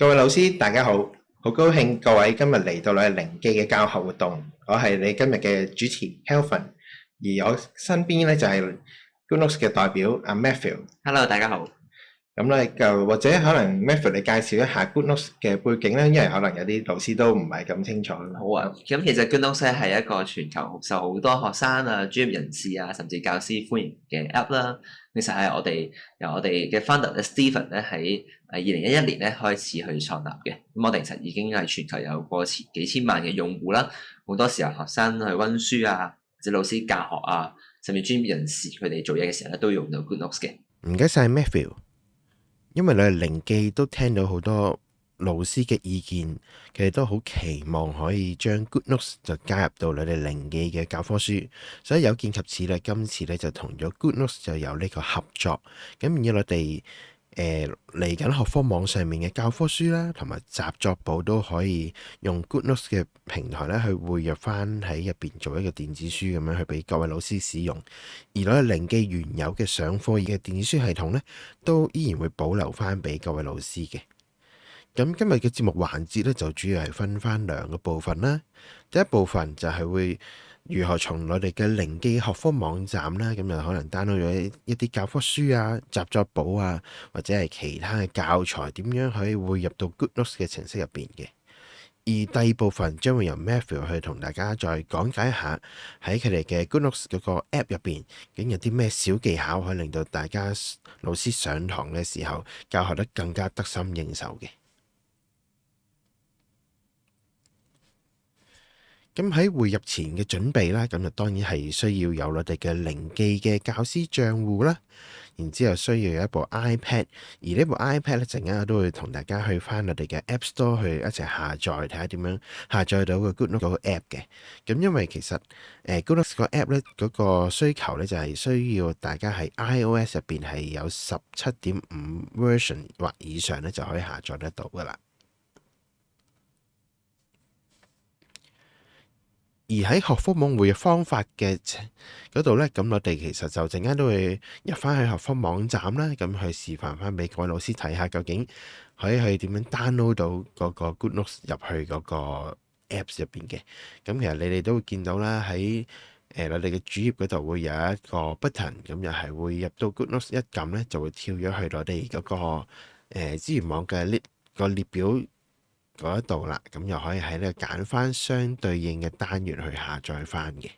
各位老師，大家好，好高興各位今日嚟到你靈記嘅教學活動。我係你今日嘅主持 Kelvin，而我身邊咧就係 Goodnotes 嘅代表阿 Matthew。Hello，大家好。咁咧就或者可能 Matthew 你介紹一下 Goodnotes 嘅背景咧，因為可能有啲老師都唔係咁清楚。好啊，咁其實 Goodnotes 咧係一個全球受好多學生啊、專業人士啊，甚至教師歡迎嘅 App 啦。其實係由我哋嘅 founder 咧 Stephen 咧喺2011年咧開始去創立嘅。咁我哋其實已經係全球有過幾千萬嘅用戶啦。好多時候學生去溫書啊，或者老師教學啊，甚至專業人士佢哋做嘢嘅時候咧，都用到 Goodnotes 嘅。唔該晒 Matthew， 因為你係靈記都聽到好多老師嘅意見，佢哋都好期望可以將 Goodnotes 就加入到你哋靈記嘅教科書，所以有見及此咧，今次咧就同咗 Goodnotes 就有呢個合作，咁而我哋嚟緊學科網上面嘅教科書啦，同埋習作簿都可以用 Goodnotes 嘅平台咧去匯入翻喺入邊做一個電子書咁樣去俾各位老師使用。而我哋靈記原有嘅上課嘅電子書系統咧，都依然會保留翻俾各位老師嘅。咁今日嘅節目環節咧，就主要係分翻兩個部分啦。第一部分就係會如何從我哋嘅靈記學科網站啦，咁就可能 download 咗一啲教科書啊、習作簿啊，或者係其他嘅教材，點樣可以匯入到 Goodnotes 嘅程式入邊嘅。而第二部分將會由 Matthew 去同大家再講解一下喺佢哋嘅 Goodnotes 嗰個 App 入邊，究竟有啲咩小技巧可以令到大家老師上堂嘅時候教學得更加得心應手嘅。咁喺匯入前嘅準備啦，咁就當然係需要有我哋嘅靈記嘅教師帳戶啦，然之後需要有一部 iPad， 而呢部 iPad 咧陣間我都會同大家去翻我哋嘅 App Store 去一齊下載，睇下點樣下載到個 Goodnotes 嗰個 App 嘅。咁因為其實Goodnotes 個 App 咧嗰個需求咧就係需要大家喺 iOS 入邊係有17.5 version 或以上咧就可以下載得到噶啦。而喺學科網匯嘅方法嘅嗰度呢，咁我哋其實就陣間都會入翻去學科網站啦，咁去示範翻俾各位老師睇下，究竟可以去點樣 download 到嗰個 Goodnotes 入去嗰個 Apps 入邊嘅。咁其實你哋都會見到啦，喺我哋嘅主頁嗰度會有一個 button，咁又係會入到 Goodnotes 一撳呢，就會跳咗去我哋嗰個資源網嘅個列表嗰一度啦，咁又可以喺呢度揀翻相對應嘅單元去下載翻嘅。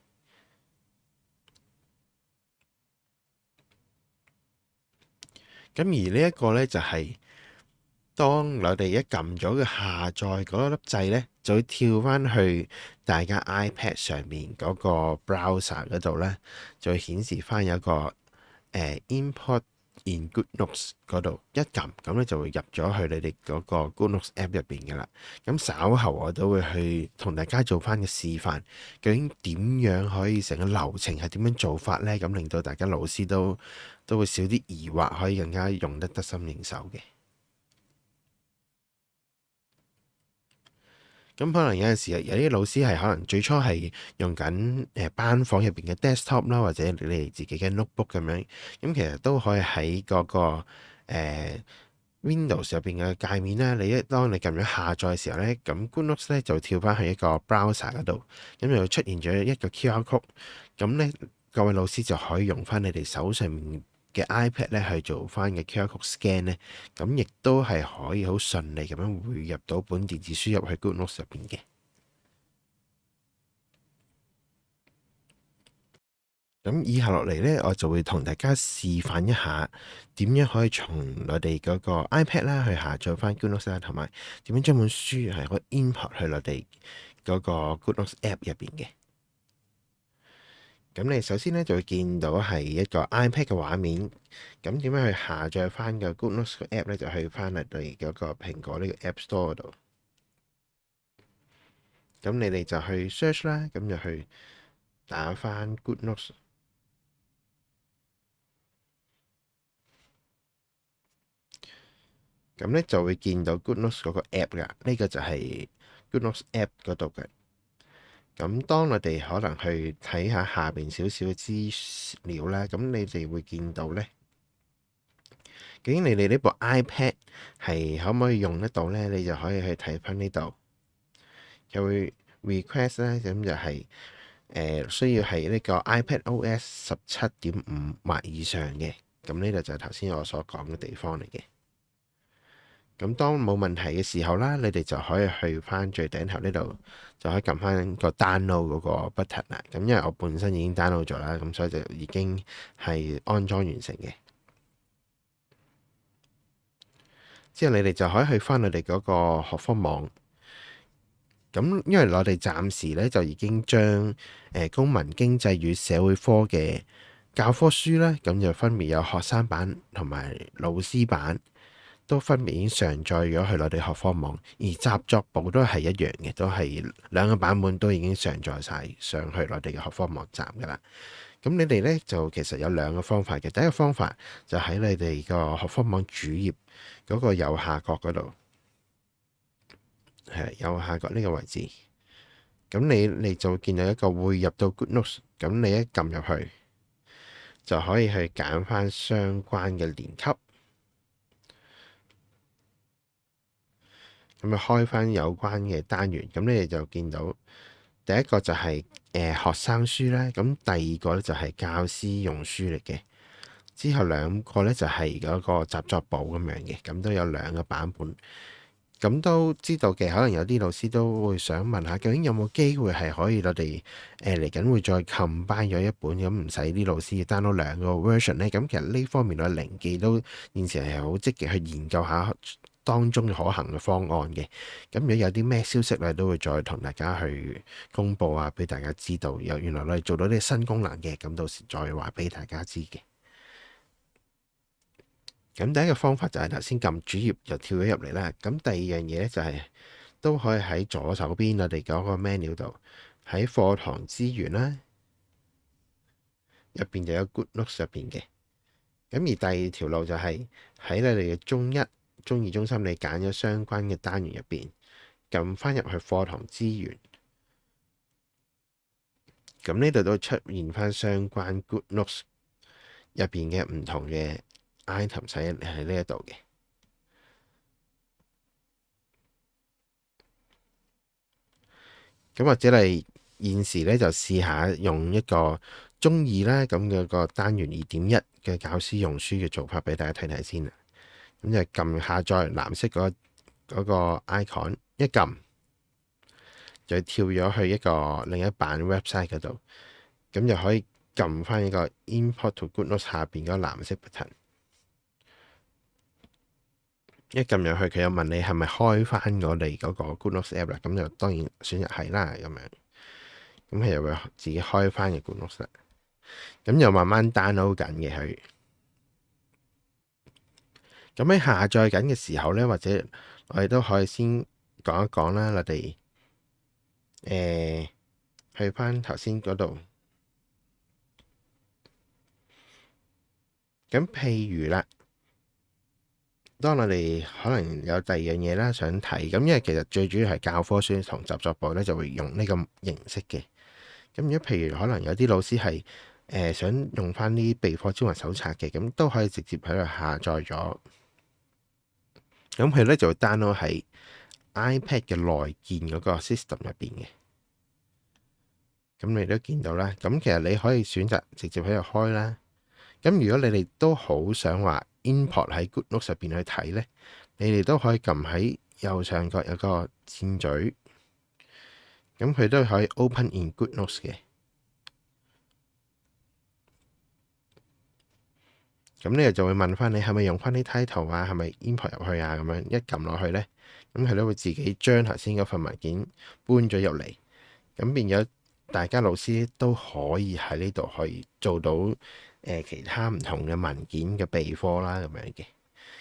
咁而呢一個呢，就係當我哋一撳咗嘅下載嗰粒掣呢，就會跳翻去大家 iPad 上面嗰個 browser 嗰度呢，就會顯示翻有個import in Goodnotes 嗰度一撳，咁咧就會入咗去你哋嗰個 Goodnotes App 入邊嘅啦。咁稍後我都會去同大家做翻個示範，究竟點樣可以成個流程係點樣做法呢？咁令到大家老師都會少啲疑惑，可以更加用得心應手嘅。咁可能有陣時有啲老師係可能最初係用緊班房入邊嘅 desktop 啦，或者你哋自己嘅 notebook 咁樣，咁其實都可以喺嗰個Windows 入邊嘅界面啦。當你撳咗下載嘅時候咧，咁 Goodnotes 咧就跳翻去一個 browser 嗰度，咁就出現咗一個 QR code，咁咧各位老師就可以用翻你哋手上面嘅 iPad 咧去做翻嘅 QR code scan 咧，咁亦都係可以好順利咁樣匯入到本電子書入去 Goodnotes 入邊嘅。咁以下落嚟咧，我就會同大家示範一下點樣可以從我哋嗰個 iPad 啦去下載翻 Goodnotes 啦，同埋點樣將本書係可以 import 去我哋嗰個 Goodnotes App 入邊嘅。咁你首先咧就會見到係一個 iPad 嘅畫面，咁點樣去下載翻個 Goodnotes 嘅 App 咧？就去翻嚟嗰個蘋果呢個 App Store 度。咁你哋就去 search 啦，咁就去打翻 Goodnotes。咁咧就會見到 Goodnotes 嗰個 App 㗎，呢個就係 Goodnotes App 嗰度嘅。咁當我哋可能去睇下下邊少少嘅資料啦，咁你哋會見到咧，究竟你哋呢部 iPad 係可唔可以用得到呢？你就可以去睇翻呢度，有會 request 咧，咁就係需要係呢個 iPadOS 17.5或以上嘅。咁呢度就係頭先我所講嘅地方嚟嘅。咁當冇問題嘅時候啦，你哋就可以去翻最頂頭呢度，就可以撳翻個 download 嗰個 button 啦。咁因為我本身已經 download 咗啦，咁所以就已經係安裝完成嘅。之後你哋就可以去翻你哋嗰個學科網。咁因為我哋暫時咧就已經將公民經濟與社會科嘅教科書咧，咁就分別有學生版同埋老師版，都分別已經上載咗去我哋學科網，而習作簿都係一樣嘅，都係兩個版本都已經上載晒上去我哋嘅學科網站噶啦。咁你哋咧就其實有兩個方法嘅，第一個方法就喺你哋個學科網主頁嗰個右下角嗰度。係右下角呢個位置，咁你就見到一個匯入到 GoodNotes，咁你一撳入去就可以去揀翻相關嘅年級，咁啊開翻有關嘅單元，咁你哋就見到第一個就係學生書啦，咁第二個咧就係教師用書嚟嘅，之後兩個咧就係嗰個習作簿咁樣嘅，咁都有兩個版本。咁都知道嘅，可能有啲老師都會想問下，究竟有冇機會係可以我哋嚟緊會再 combine 咗一本，咁唔使啲老師 download 兩個 version 呢？咁其實呢方面我靈記都現時係好積極去研究下當中可行嘅方案嘅。咁如果有啲咩消息咧，都會再同大家去公佈啊，俾大家知道。原來我哋做到啲新功能嘅，咁到時再話俾大家知嘅。咁第一個方法就係頭先撳主頁就跳咗入嚟啦。咁第二樣嘢咧就係都可以喺左手邊我哋嗰個 menu 度，喺課堂資源啦，入邊就有 GoodNotes 入邊嘅。咁而第二條路就係喺你哋嘅中一、中二、中三，你揀咗相關嘅單元入邊，撳翻入去課堂資源。咁呢度都出現翻相關 GoodNotes 入邊嘅唔同嘅item 喺呢一度嘅。咁或者你現時咧就試下用一個中二啦，咁嘅個單元2.1嘅教師用書嘅做法俾大家睇睇先啦。咁就撳下載藍色嗰個 icon， 一撳就跳咗去一個另一版 website 嗰度，咁就可以撳翻一個 import to GoodNotes 下邊嗰個藍色 button。一撳入去，佢又問你係咪開翻我哋嗰個 GoodNotes app 啦，咁就當然選擇係啦，咁樣，咁佢又會自己開翻嘅 GoodNotes 啦，咁又慢慢 download 緊嘅佢。咁喺下載緊嘅時候呢，或者我哋都可以先講一講啦，我哋去翻頭先嗰度，咁譬如啦。當我哋可能有第二樣嘢啦，想睇咁，因為其實最主要係教科書同習作簿咧，就會用呢個形式嘅。咁如果譬如可能有啲老師係想用翻啲備課招魂手冊嘅，咁都可以直接喺度下載咗。咁佢咧就會 download 喺 iPad 嘅內建嗰個 system 入邊嘅。咁你都見到啦。咁其實你可以選擇直接喺度開啦。咁如果你哋都好想話 import 喺 GoodNotes 入邊去睇呢，你哋都可以撳喺右上角有個箭嘴，咁佢都可以 open in GoodNotes 嘅。咁呢就會問翻你係咪用翻啲 title 啊，係咪 import 入去啊？咁樣一撳落去呢，咁佢都會自己將頭先嗰份文件搬咗入嚟，咁變咗大家老師都可以喺呢度可以做到其他唔同嘅文件嘅備課啦，咁樣嘅。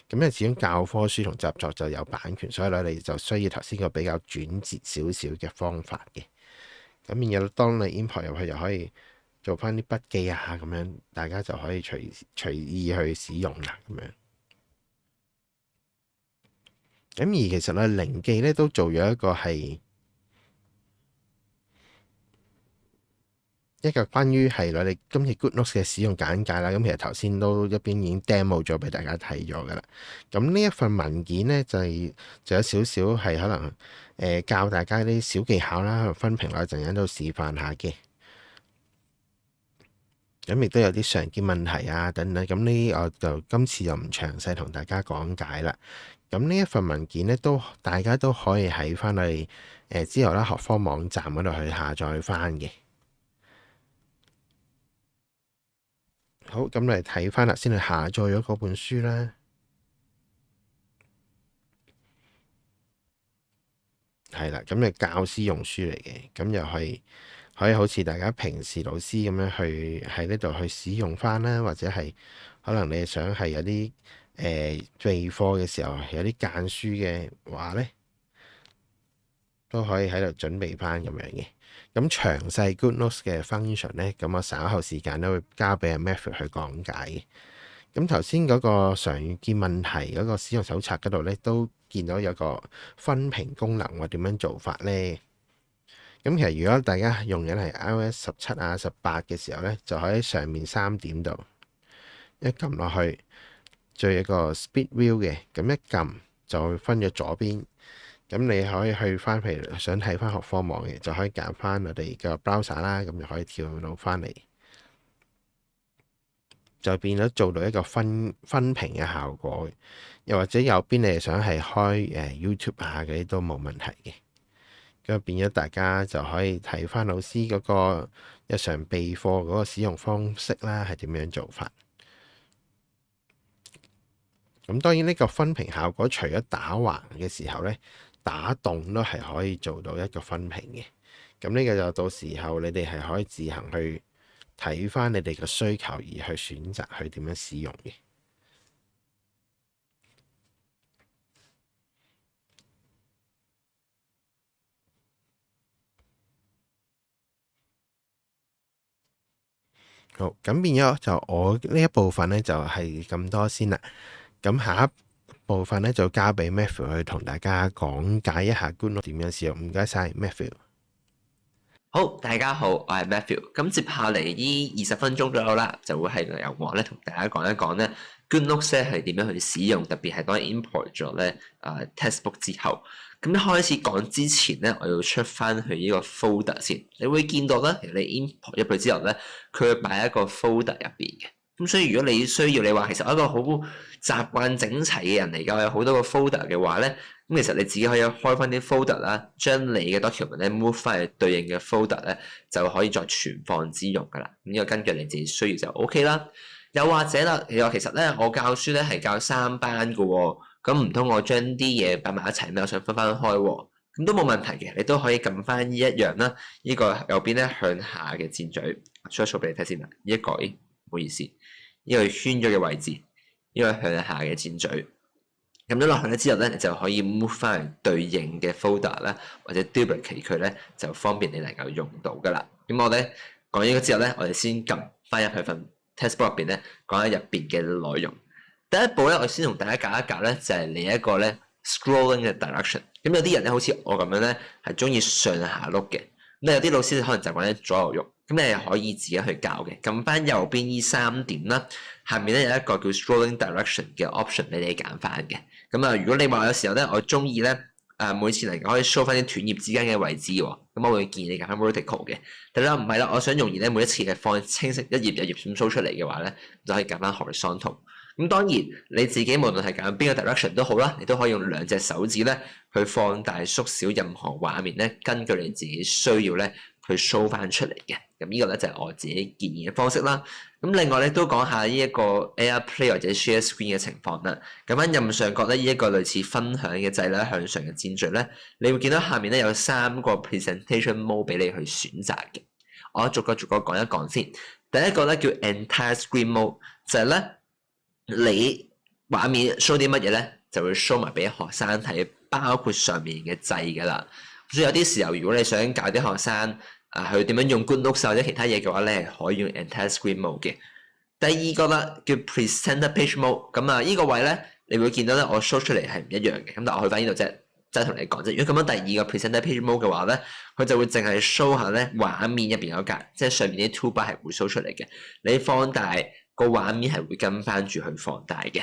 咁因為始終教科書同習作就有版權，所以咧你就需要頭先個比較轉折少少嘅方法嘅。咁變咗當你 import 入去，又可以做翻啲筆記啊，咁樣大家就可以隨意去使用啦，咁樣。咁而其實咧靈記咧都做咗一個係一個關於係我哋今次 GoodNotes 嘅使用簡介啦。咁其實頭先都一邊已經 demo 咗俾大家睇咗噶啦。咁呢一份文件呢，就有少少係可能教大家啲小技巧啦，分屏我一陣間都示範下嘅。咁亦都有啲常見問題啊等等。咁呢我就今次就唔詳細同大家講解啦。咁呢一份文件呢，大家都可以喺翻去之後啦學科網站嗰度去下載翻嘅。好，咁嚟睇翻啦，先去下載咗嗰本書啦。係啦，咁係教師用書嚟嘅，咁又係可以好似大家平時老師咁樣去喺呢度去使用翻啦，或者係可能你想係有啲備課嘅時候有啲間書嘅話呢，都可以喺度準備翻咁樣嘅。咁詳細 GoodNotes 嘅 function 呢，咁我稍後時間都會交俾阿 Matthew 去講解嘅。咁頭先嗰個常見問題嗰個使用手冊嗰度呢，都見到有個分屏功能，我點樣做法呢？咁其實如果大家用緊係 iOS 17啊、18嘅時候呢，就可以喺上面3點度一撳落去，最有一個 Split View 嘅，咁一撳就會分咗左邊。咁你可以去翻，譬如想睇翻學科網嘅，就可以揀翻我哋嘅 browser 啦，咁就可以跳到翻嚟，就變咗做到一個分屏嘅效果。又或者右邊你係想係開YouTube 啊嗰啲都冇問題嘅。咁變咗大家就可以睇翻老師嗰個日常備課嗰個使用方式啦，係點樣做法。咁當然呢個分屏效果除咗打橫嘅時候呢，打洞都係可以做到一個分屏嘅。咁呢個就到時候你哋係可以自行去睇翻你哋嘅需求而去選擇去點樣使用嘅。好，咁變咗就我呢一部分呢，就係咁多先啦。咁下一部分呢，就交俾 Matthew 去同大家講解一下 GoodNotes 點樣使用。唔該晒 Matthew。好，大家好，我係 Matthew。咁接下嚟呢20分鐘左右啦，就會係由我咧同大家講一講咧 GoodNotes 咧係點樣去使用，特別係當 import 咗咧textbook 之後。咁一開始講之前咧，我要出翻去呢個 folder 先。你會見到咧，其實你 import 入去之後咧，佢會擺喺一個 folder 入邊嘅。咁所以如果你需要，你話其實我一個好習慣整齊嘅人嚟㗎，有好多個 folder 嘅話咧，咁其實你自己可以開翻啲 folder 啦，將你嘅 document 咧 move 翻去對應嘅 folder 咧，就可以再存放之用㗎啦。咁呢個根據你自己需要就 OK 啦。又或者啦，其實咧我教書咧係教3班㗎喎，咁唔通我將啲嘢擺埋一齊咩？我想分開喎，咁都冇問題嘅，你都可以撳翻呢一樣啦。呢個右邊咧向下嘅箭嘴 show 俾你睇先啦。呢一個唔好意思，呢個圈咗嘅位置，呢個向下嘅箭嘴，撳咗落去咧之後咧，你就可以 move 翻去對應嘅 folder 啦，或者 duplicate 佢咧，就方便你能夠用到噶啦。咁我哋講呢個之後咧，我哋先撳翻入去份 textbook 入邊咧，講下入邊嘅內容。第一步咧，我先同大家教一教咧，就係嚟一個咧 scrolling 嘅 direction。咁有啲人咧，好似我咁樣咧，係中意上下碌嘅。咁有啲老師可能習慣咧左右喐。咁你係可以自己去教嘅，撳翻右邊呢3點啦，下面咧有一個叫 scrolling direction 嘅 option 俾你揀翻嘅。咁啊，如果你話有時候咧，我中意咧每次嚟講可以 show 翻啲斷頁之間嘅位置喎，咁我會建議你揀翻 vertical 嘅。但係啦，唔係啦，我想容易咧每一次係放清晰一頁一頁咁 show 出嚟嘅話咧，就可以揀翻 horizontal。咁當然你自己無論係揀邊個 direction 都好啦，你都可以用2隻手指咧去放大縮小任何畫面咧，根據你自己需要咧去 show 翻出嚟嘅。咁呢個咧就係我自己建議嘅方式啦。咁另外咧都講下呢一個 AirPlay 或者 Share Screen 嘅情況啦。咁喺右上角咧呢一個類似分享嘅掣咧，向上嘅箭嘴咧，你會見到下面咧有3個 Presentation Mode 俾你去選擇嘅。我逐個講一講先。第一個咧叫 Entire Screen Mode， 就係咧你畫面 show 啲乜嘢咧，就會 show 埋俾學生睇，包括上面嘅掣噶啦。所以有啲時候，如果你想教啲學生去點樣用 GoodNotes 或者其他嘢嘅話咧，可以用 Entire Screen Mode 嘅。第二個啦叫 Presenter Page Mode， 咁呢個位咧，你會見到咧我 show 出嚟係唔一樣嘅。咁但我去翻呢度啫，就係同你講啫。如果咁樣第二個 presentation mode 嘅話咧，佢就會淨係 show 下咧畫面入邊有格，即係上面啲 toolbar 係會 show 出嚟嘅。你放大個畫面係會跟翻住去放大嘅。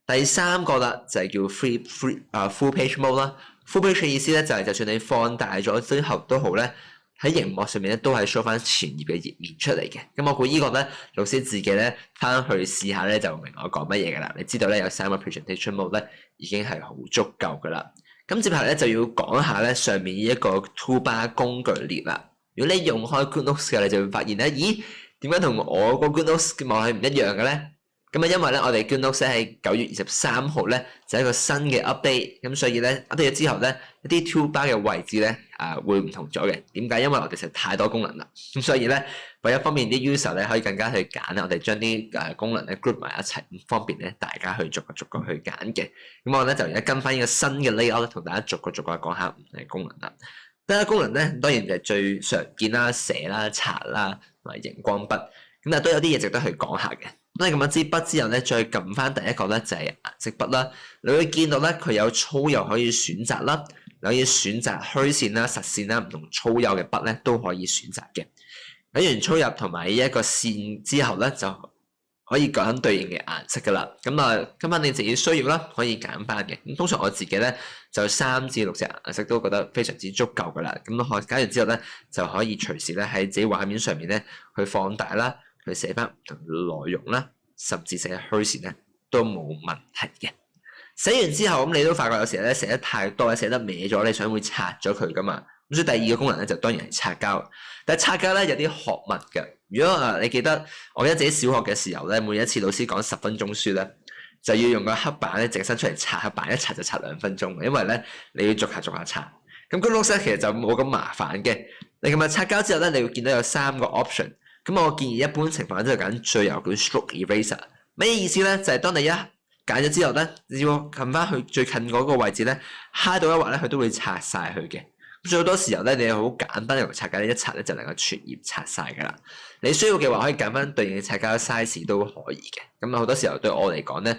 第三個啦就係叫 full page mode 啦。full page 嘅意思咧就係就算你放大咗之後都好咧，喺熒幕上面咧都係 show 翻全頁嘅頁面出嚟嘅。咁我估呢個咧老師自己咧翻去試下咧就明我講乜嘢噶啦。你知道咧有3個 presentation mode 咧已經係好足夠噶啦。咁接下嚟咧就要講下咧上面呢一個 toolbar 工具列啦。如果你用開 GoodNotes 嘅，你就會發現咧，咦，點解同我個 GoodNotes 嘅望係唔一樣嘅咧？咁啊，因為咧我哋 GoodNotes 喺9月23號咧就係一個新嘅 update，咁所以咧 update 咗之後咧一啲 toolbar 嘅位置咧會唔同咗嘅。點解？因為我哋實在太多功能啦，咁所以咧為咗方便啲 user 咧可以更加去揀咧，我哋將啲功能咧 group 埋一齊，咁方便咧大家去逐個去揀嘅。咁我咧就而家跟翻呢個新嘅 layout 同大家逐個講下唔同嘅功能啦。第一個功能咧當然就係最常見啦，寫啦、刷啦同埋熒光筆，咁但係都有啲嘢值得去講下嘅。咁你咁樣支筆之後咧，再撳翻第一個咧就係顏色筆啦。你會見到咧佢有粗幼可以選擇啦，你可以選擇虛線啦、實線啦，唔同粗幼嘅筆咧都可以選擇嘅。睇完粗幼同埋呢一個線之後咧，就可以揀對應嘅顏色噶啦。咁啊，跟翻你自己需要啦，可以揀翻嘅。咁通常我自己咧就3至6隻顏色都覺得非常之足夠噶啦。咁我揀完之後咧，就可以隨時咧喺自己畫面上面咧去放大啦。佢寫翻唔同嘅內容啦，甚至寫虛線咧都冇問題嘅。寫完之後咁，你都發覺有時咧寫得太多，寫得歪咗，你想會擦咗佢噶嘛？咁所以第二個功能咧就當然係擦膠。但係擦膠咧有啲學問嘅。如果你記得我記得自己小學嘅時候咧，每一次老師講10分鐘書咧，就要用個黑板咧直伸出嚟擦黑板，一擦就擦2分鐘嘅，因為咧你要逐下擦。咁 GoodNotes 咧其實就冇咁麻煩嘅。你咁啊擦膠之後咧，你會見到有3個 option。咁我建議一般情況之下揀最右叫 Stroke Eraser。咩意思咧？就係當你一揀咗之後咧，你要撳翻去最近嗰個位置咧，high 到一劃咧，佢都會擦晒佢嘅。咁所以好多時候咧，你好簡單用擦膠一擦咧，就能夠全頁擦晒噶啦。你需要嘅話，可以揀翻對應嘅擦膠 size 都可以嘅。咁啊，好多時候對我嚟講咧，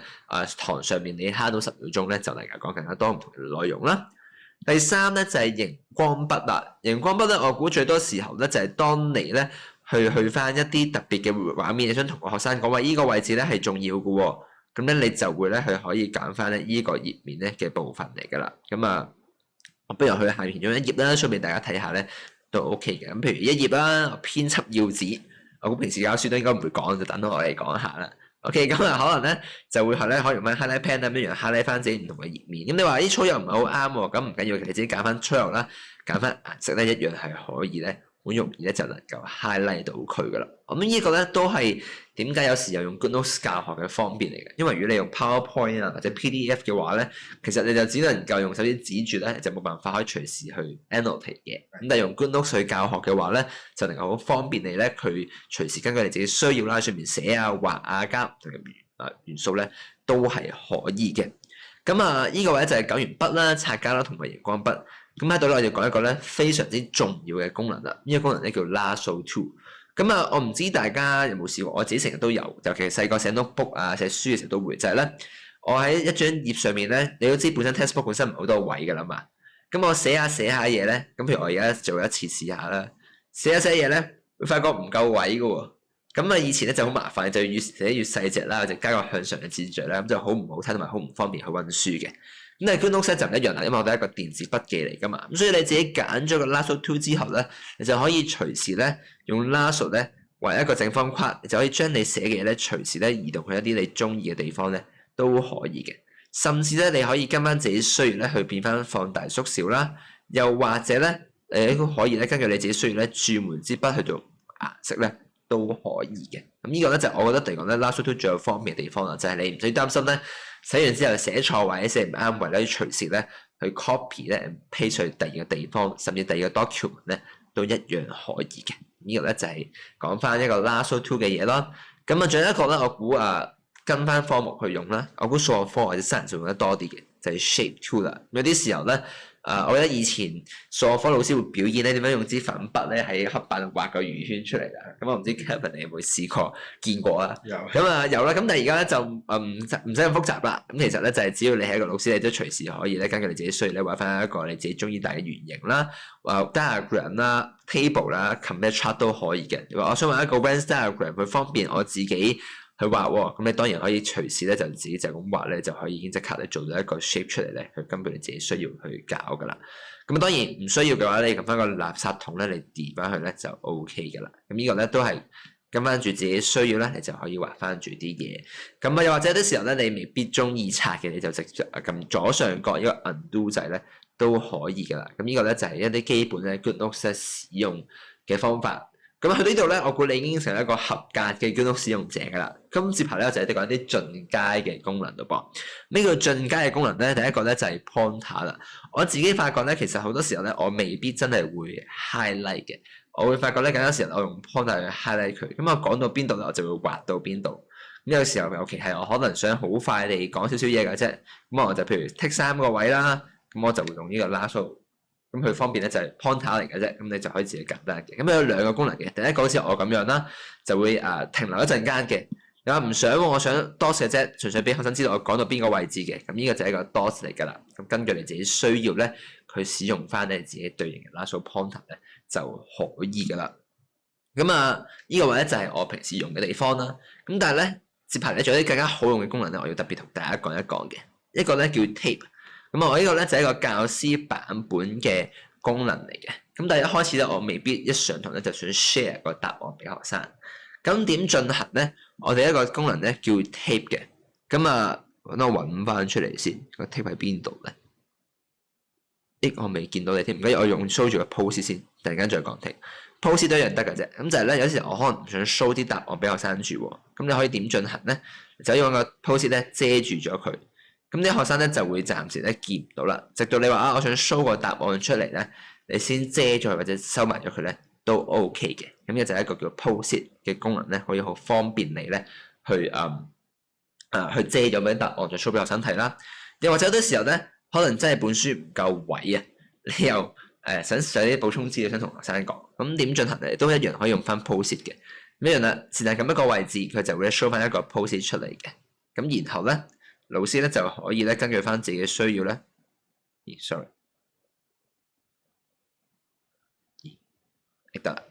堂上面你慳到10秒鐘咧，就能夠講更加多唔同嘅內容啦。第3咧就係熒光筆啦。熒光筆咧，我估最多時候咧就係當你咧去翻一啲特別嘅畫面，你想同個學生講話依個位置咧係重要嘅喎，咁咧你就會咧去可以揀翻咧依個頁面咧嘅部分嚟噶啦。咁啊，我不如去下面其中一頁啦，順便大家睇下咧都 OK 嘅。咁譬如一頁啦，編輯要旨，我估平時教書都應該唔會講，就等到我嚟講下啦。OK，咁啊可能咧就會係咧可以用翻 highlight pen 咁樣 highlight 翻自己唔同嘅頁面。咁你話啲粗幼唔係好啱喎，咁唔緊要，你自己揀翻粗幼啦，揀翻顏色咧一樣係可以咧。好容易咧就能夠 highlight 到佢噶啦。咁呢個咧都係點解有時又用 GoodNotes 教學嘅方便嚟嘅。因為如果你用 PowerPoint 啊或者 PDF 嘅話咧，其實你就只能夠用手指指住咧，就冇辦法可以隨時去 annotate 嘅。咁但係用 GoodNotes 去教學嘅話咧，就能夠好方便你咧，佢隨時根據你自己需要啦，喺上面寫啊、畫啊、加唔同嘅元素咧，都係可以嘅。咁啊，呢個位就係講完筆啦、擦膠啦同埋熒光筆。咁喺度咧，我哋講一個咧非常之重要嘅功能啦。呢個功能咧叫 Lasso Tool。咁啊，我唔知大家有冇試過，我自己成日都有，尤其係細個寫 notebook 啊、寫書嘅時候都會。就係咧，我喺一張頁上面咧，你都知本身 textbook 本身唔係好多位噶啦嘛。咁我寫下嘢咧，咁譬如我而家做一次試下啦，寫嘢咧，會發覺唔夠位嘅喎。咁啊，以前咧就好麻煩，就越寫越細隻啦，就加個向上嘅字序啦，咁就好唔好睇同埋好唔方便去溫書嘅。咁但係 GoodNotes 就唔一樣啦，因為我哋係一個電子筆記嚟噶嘛，咁所以你自己揀咗個 Lasso Tool 之後咧，你就可以隨時咧用 Lasso 咧為一個正方框，你就可以將你寫嘅嘢咧隨時咧移動去一啲你中意嘅地方咧都可以嘅，甚至咧你可以跟翻自己需要咧去變翻放大縮小啦，又或者咧都可以咧根據你自己需要咧轉換支筆去做顏色咧都可以嘅。咁呢個咧就我覺得嚟講咧 Lasso Tool 最有方便嘅地方啦，就係你唔使擔心咧。寫完之後寫錯或者寫唔啱位咧，隨時咧去 copy 咧 paste 去第二個地方，甚至第二個 document 咧都一樣可以嘅。呢個咧就係講翻一個 Lasso Tool 嘅嘢咯。咁啊，仲有一個咧，我估跟翻科目去用啦。我估數學科或者西人就用得多啲嘅，就係 Shape Tool 啦。有啲時候咧我記得以前數學科老師會表演咧點樣用支粉筆咧喺黑板度畫個圓圈出嚟啦。咁我唔知 Kevin 你有冇試過見過啊？有有啦。咁但係而家咧就唔使咁複雜啦。咁其實咧就係只要你係一個老師，你都隨時可以咧根據你自己需要咧畫翻一個你自己中意大嘅圓形啦、diagram 啦、table 啦、commit chart 都可以嘅。如果我想畫一個 Venn diagram，佢方便我自己去畫喎，咁你當然可以隨時咧就自己就咁畫咧，就可以已經即刻咧做到一個 shape 出嚟咧，去根據你自己需要去搞噶啦。咁當然唔需要嘅話，你撳翻個垃圾桶咧，你疊翻去咧就 OK 噶啦。咁呢個咧都係跟翻住自己需要咧，你就可以畫翻住啲嘢。咁又或者有啲時候咧，你未必中意拆嘅，你就直接撳左上角呢個 undo 掣咧都可以噶啦。咁呢個咧就係一啲基本咧 GoodNotes 使用嘅方法。咁去到呢度咧，我估你已經成為一個合格嘅 GoodNotes 使用者噶啦。咁接下咧就係講一啲進階嘅功能咯噃。呢個進階嘅功能咧，第一個咧就係 pointer 啦。我自己發覺咧，其實好多時候咧，我未必真係會 highlight 嘅。我會發覺咧，更多時候我用 pointer 去 highlight 佢。咁我講到邊度咧，我就會畫到邊度。咁有時候尤其係我可能想好快地講少少嘢嘅啫。咁我就譬如 tick 3個位啦，咁我就會用呢個 lasso。咁佢方便咧就係 pointer 嚟嘅啫，咁你就可以自己揀得嘅。咁有兩個功能嘅，第一個好似我咁樣啦，就會停留一陣間嘅。有唔想我想 dot 嘅啫，純粹俾學生知道我講到邊個位置嘅。咁呢個就係一個 dot 嚟㗎啦。咁根據你自己需要咧，佢使用翻你自己對應嘅 lasso pointer 咧就可以㗎啦。咁呢個位咧就係我平時用嘅地方啦。咁但係咧，接下嚟咧仲有啲更加好用嘅功能咧，我要特別同大家講一講嘅。一個咧叫 tape。咁我呢個咧就係一個教師版本嘅功能嚟嘅。咁但係一開始咧，我未必一上堂咧就想 share 個答案俾學生。咁點進行咧？我哋一個功能咧叫 tape 嘅。咁等我揾翻出嚟先。個 tape 喺邊度咧？我未見到你添。唔緊要，我用 show 住個 post 先，突然間再講 tape。post 都一樣得嘅啫。咁就係咧，有時我可能唔想 show 啲答案俾學生住喎。咁你可以點進行咧？就用個 post 咧遮住咗佢。咁啲學生咧就會暫時咧見唔到啦，直到你話我想 show 個答案出嚟咧，你先遮咗佢或者收埋咗佢咧都 OK 嘅。咁呢就係一個叫 post-it 嘅功能咧，可以好方便你咧去去遮咗嗰啲答案，再 show 俾學生睇啦。又或者有啲時候咧，可能真係本書唔夠位啊，你又想寫啲補充資料想同學生講，咁點進行咧都一樣可以用翻 post-it 嘅。咁樣啦，是但咁一個位置，佢就會 show 翻一個 post-it 出嚟嘅。咁然後咧，老師咧就可以咧根據翻自己嘅需要咧，sorry，得啦，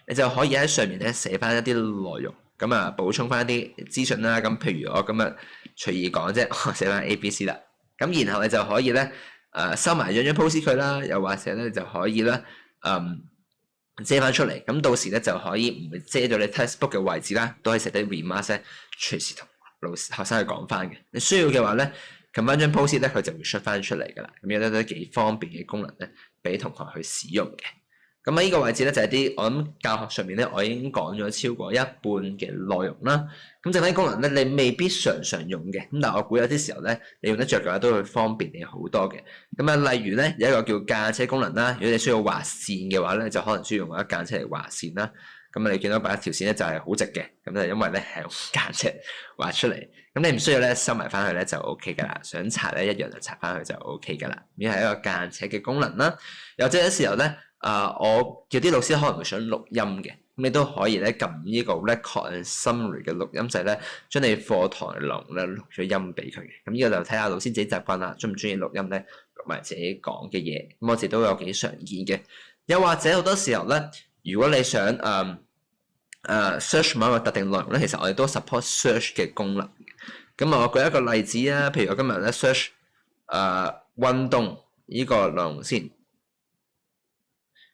你就可以喺上面咧寫翻一啲內容，咁補充翻一啲資訊啦。咁譬如我今日隨意講啫，我寫翻 A、B、C 啦。咁然後你就可以咧收埋張 post 佢啦，又或者咧就可以咧遮翻出嚟。咁到時咧就可以唔會遮到你 textbook 嘅位置啦，都可以寫啲 remarks 咧，隨時同老師學生去講翻嘅。你需要嘅話咧，撳翻張 post 咧，佢就會出翻出嚟噶啦。咁樣都幾方便嘅功能咧，俾同學去使用嘅。咁喺呢個位置咧，就係啲我諗教學上面咧，我已經講咗超過一半嘅內容啦。咁剩翻啲功能咧，你未必常用嘅。咁但係我估有啲時候咧，你用得着嘅話，都會方便你好多嘅。咁例如咧有一個叫間尺功能啦。如果你需要畫線嘅話咧，就可能需要用一間尺嚟畫線啦。咁你見到把條線咧就係好直嘅，咁就因為咧係用間尺畫出嚟。咁你唔需要咧收埋翻去咧就 OK 噶啦。想拆咧一樣就拆翻去就 OK 噶啦。呢係一個間尺嘅功能啦。又或者有時候咧，我叫啲老師可能會想錄音嘅，咁你都可以咧撳呢個 record and summary 嘅錄音掣咧，將你課堂內容咧錄咗音俾佢嘅。咁呢個就睇下老師自己習慣啦，中唔中意錄音咧錄埋自己講嘅嘢。咁我自己都有幾常見嘅。又或者好多時候咧，如果你想search 某一個特定內容咧，其實我哋都 support search 嘅功能嘅。咁我舉一個例子啊，譬如我今日咧 search 運動呢個內容先。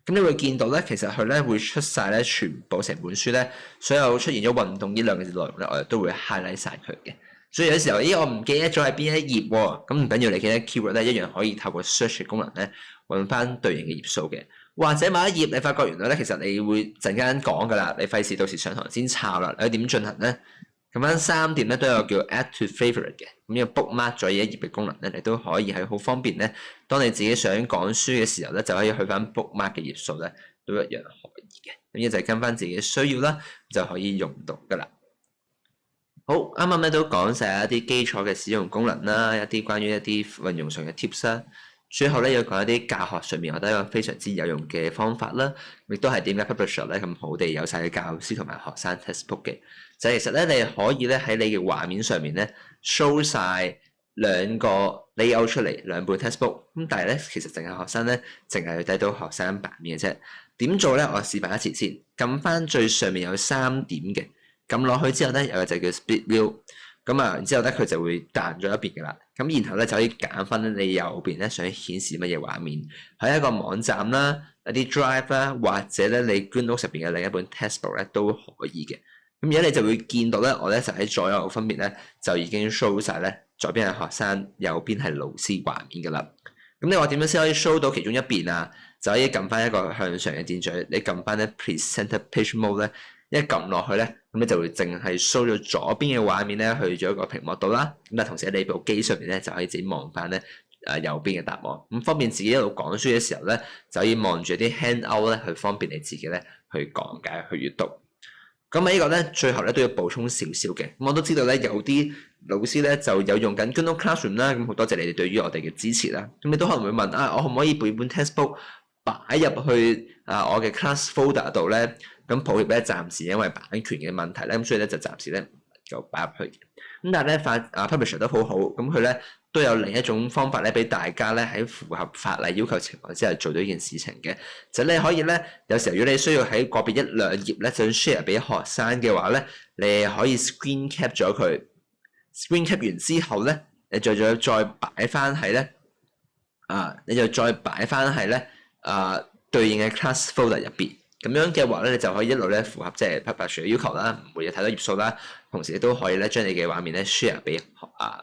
咁你會見到咧，其實佢咧會出晒咧全部成本書咧，所有出現咗運動呢兩個字內容咧，我哋都會 highlight 晒佢嘅。所以有時候，我唔記得咗喺邊一頁喎，咁唔緊要，你記得 keyword 咧一樣可以透過 search 嘅功能咧揾翻對應嘅頁數嘅。或者某一頁你發覺原來咧，其實你會陣間講噶啦，你費事到時上堂先抄啦。你點進行咧？咁樣3點咧都有叫 add to favorite 嘅，咁呢個 bookmark 咗一頁嘅功能咧，你都可以係好方便咧。當你自己想講書嘅時候咧，就可以去翻 bookmark 嘅頁數咧，都一樣可以嘅。咁呢就係跟翻自己需要啦，就可以用到噶啦。好，啱啱咧都講晒一啲基礎嘅使用功能啦，一啲關於一啲運用上嘅 tips 啦。最後咧要講一啲教學上面我覺得一個非常之有用嘅方法啦，亦都係點解 Publisher 咧咁好地有晒嘅教師同埋學生 textbook 嘅，就係其實咧你可以咧喺你嘅畫面上面咧 show 晒兩個 layout 出嚟，兩本 textbook， 咁但係咧其實淨係學生咧淨係睇到學生版面嘅啫。點做咧？我示範一次先，撳翻最上面有3點嘅，撳落去之後咧有個就叫 Split View。咁啊，然之後咧佢就會彈咗一邊嘅啦。咁然後咧就可以揀翻你右邊咧想顯示乜嘢畫面，喺一個網站啦、一啲 drive 啦，或者咧你 GoodNotes 入邊嘅另一本 textbook 咧都可以嘅。咁而家你就會見到咧，我咧就喺左右分別咧就已經 show 晒咧，左邊係學生，右邊係老師畫面嘅啦。咁你話點樣先可以 show 到其中一邊啊？就可以撳翻一個向上嘅箭嘴，你撳翻咧 Presenter Page Mode 咧。一撳落去咧，咁你就會淨係 show 咗左邊嘅畫面咧，去咗個屏幕度啦。咁但同時喺你部機上面咧，就可以自己望翻咧右邊嘅答案。咁方便自己一路講書嘅時候咧，就可以望住啲 handout 咧，去方便你自己咧去講解、去閱讀。咁啊，呢個咧最後咧都要補充少少嘅。咁我都知道咧，有啲老師咧就有用緊 GoodNotes Classroom 啦。咁好多謝你哋對於我哋嘅支持啦。咁你都可能會問啊，我可唔可以背本 textbook 擺入去我嘅 class folder 度咧？咁抱歉咧，暫時因為版權嘅問題咧，咁所以咧就暫時咧唔能夠擺入去嘅。咁但係咧Publisher 都好好，咁佢咧都有另一種方法咧，俾大家咧喺符合法例要求情況之下做到呢件事情嘅。就你可以咧，有時候如果你需要喺個別一兩頁咧想 share 俾學生嘅話咧，你可以 screen cap 咗佢。screen cap 完之後咧，你再擺翻喺咧你就再擺翻喺咧對應嘅 class folder 入邊。咁樣嘅話咧，你就可以一路咧符合即係 Publisher 嘅要求啦，唔會有睇到頁數啦。同時亦都可以咧將你嘅畫面咧 share 俾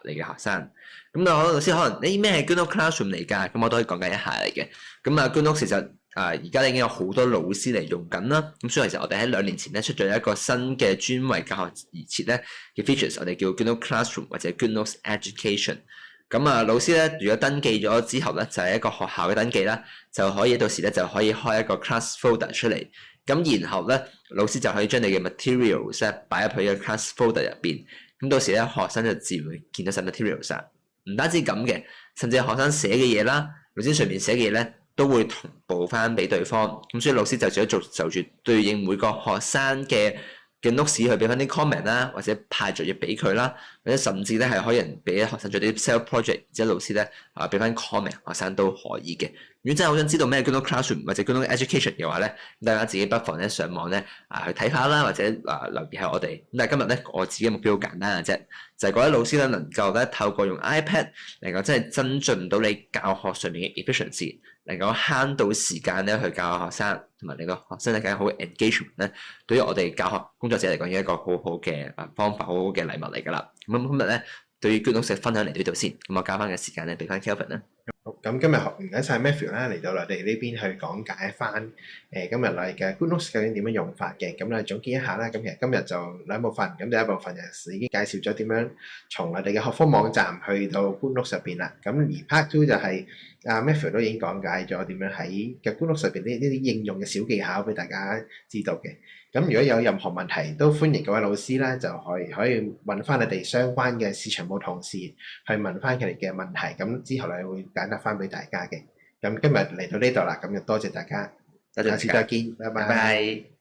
你嘅學生。咁啊，老師可能咩係 GoodNotes Classroom 嚟㗎？咁我都可以講解一下嚟嘅。咁啊 GoodNotes 其實而家已經有好多老師嚟用緊啦。咁所以其實我哋喺2年前咧出咗一個新嘅專為教學而設咧嘅 features， 我哋叫 GoodNotes Classroom 或者 GoodNotes Education。咁啊，老師咧，如果登記咗之後咧，就係一個學校嘅登記啦，就可以到時咧就可以開一個 class folder 出嚟。咁然後咧，老師就可以將你嘅 materials 咧擺入去個 class folder 入邊。咁到時咧，學生就自然會見到晒 materials 啦。唔單止咁嘅，甚至係學生寫嘅嘢啦，老師上面寫嘅嘢咧，都會同步翻俾對方。咁所以老師就就住對應每個學生嘅 notes 去俾翻啲 comment 啦，或者派作業俾佢啦，或者甚至咧係可以人俾學生做啲 self project，即係老師咧俾翻 comment，學生都可以嘅。如果真係好想知道咩 GoodNotes Classroom 或者 GoodNotes Education 嘅話咧，大家自己不妨咧上網咧去睇下啦，或者留意下我哋。咁但係今日咧我自己嘅目標好簡單嘅啫，就係嗰啲老師咧能夠咧透過用 iPad 能夠真係增進到你教學上面嘅 efficiency， 能夠慳到時間咧去教學生，同埋令到學生咧更加好嘅 engagement 咧，對於我哋教學工作者嚟講，係一個好好嘅方法，好好嘅禮物嚟㗎啦。咁今日咧對於 GoodNotes 嘅分享嚟到呢度先，咁我交翻嘅時間咧俾翻 Kelvin 啦。好，咁今日唔該晒 Matthew 啦，嚟到我哋呢邊去講解翻今日嚟嘅 GoodNotes 究竟點樣用法嘅。咁咧總結一下啦，咁其實今日就兩部分，咁第一部分就已經介紹咗點樣從我哋嘅學科網站去到 GoodNotes 入邊啦。咁而 Part 2就係Matthew 都已經講解咗點樣喺嘅 GoodNotes 入邊呢啲應用嘅小技巧俾大家知道嘅。咁如果有任何問題，都歡迎各位老師咧就可以問翻你哋相關嘅市場部同事去問翻佢哋嘅問題，咁之後咧會解答翻俾大家嘅。咁今日嚟到呢度啦，咁就多謝大家，下次再見，拜拜。